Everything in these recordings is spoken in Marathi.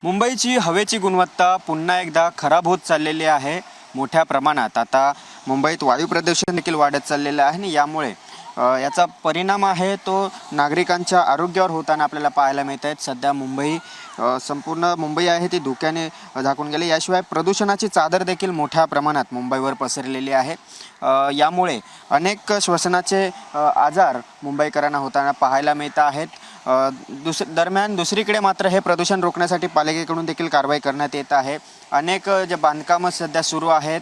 मुंबईची हवेची गुणवत्ता पुन्हा एकदा खराब होत चाललेली आहे मोठ्या प्रमाणात। आता मुंबईत वायू प्रदूषण देखील वाढत चाललेलं आहे आणि यामुळे याचा परिणाम आहे तो नागरिकांच्या आरोग्यावर होताना आपल्याला पाहायला मिळत आहेत। सध्या संपूर्ण मुंबई आहे ती धुक्याने झाकून गेली। याशिवाय प्रदूषणाची चादर देखील मोठ्या प्रमाणात मुंबईवर पसरलेली आहे। यामुळे अनेक श्वसनाचे आजार मुंबईकरांना होताना पाहायला मिळत आहेत। दरम्यान दुसरीकडे मात्र हे प्रदूषण रोखण्यासाठी पालिकेकडून देखील कारवाई करण्यात येत आहे। अनेक जे बांधकामं सध्या सुरू आहेत,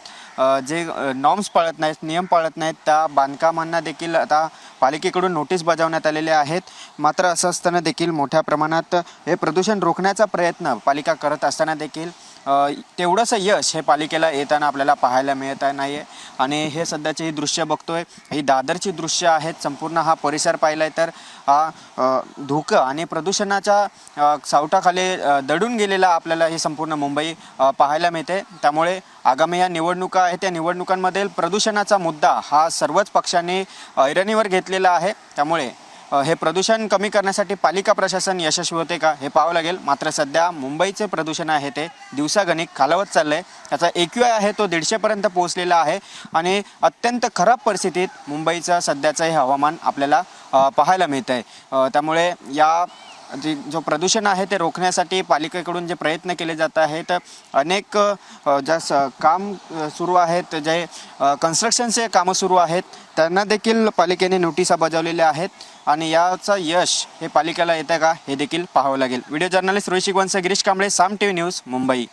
जे नॉर्म्स पाळत नाहीत, नियम पाळत नाहीत, त्या बांधकामांना देखील आता पालिकेकडून नोटीस बजावण्यात आलेले आहेत। मात्र असं असताना देखील मोठ्या प्रमाणात हे प्रदूषण रोखण्याचा प्रयत्न पालिका करत असताना देखील तेवढंसं यश हे पालिकेला येताना आपल्याला पाहायला मिळत नाही आहे। आणि हे सध्याचे ही दृश्य बघतोय, ही दादरची दृश्य आहेत। संपूर्ण हा परिसर पाहिलाय तर हा धुकं आणि प्रदूषणाच्या सावटाखाली दडून गेलेला आपल्याला हे संपूर्ण मुंबई पाहायला मिळते। त्यामुळे आगामी या निवडणुका आहेत, त्या निवडणुकांमध्ये प्रदूषणाचा मुद्दा हा सर्वच पक्षांनी ऐरणीवर घेतलेला आहे। त्यामुळे हे प्रदूषण कमी करण्यासाठी पालिका प्रशासन यशस्वी होते का हे पाहावं लागेल। मात्र सध्या मुंबईचे प्रदूषण आहे ते दिवसागणिक खालावत चाललंय। त्याचा AQI आहे तो 150 पर्यंत पोहोचलेला आहे आणि अत्यंत खराब परिस्थितीत मुंबईचं सध्याचं हे हवामान आपल्याला पाहायला मिळत आहे। त्यामुळे या जो प्रदूषण आहे ते रोखण्यासाठी पालिकेकडून जे प्रयत्न केले जात आहेत, अनेक काम सुरू आहेत, जे कन्स्ट्रक्शनचे कामं सुरू आहेत, त्यांना देखील पालिकेने नोटिसा बजावलेल्या आहेत आणि याचा यश हे पालिकेला येतं का हे देखील पाहावं लागेल। व्हिडिओ जर्नलिस्ट रोहित शिगवंश, गिरीश कांबळे, साम TV न्यूज, मुंबई।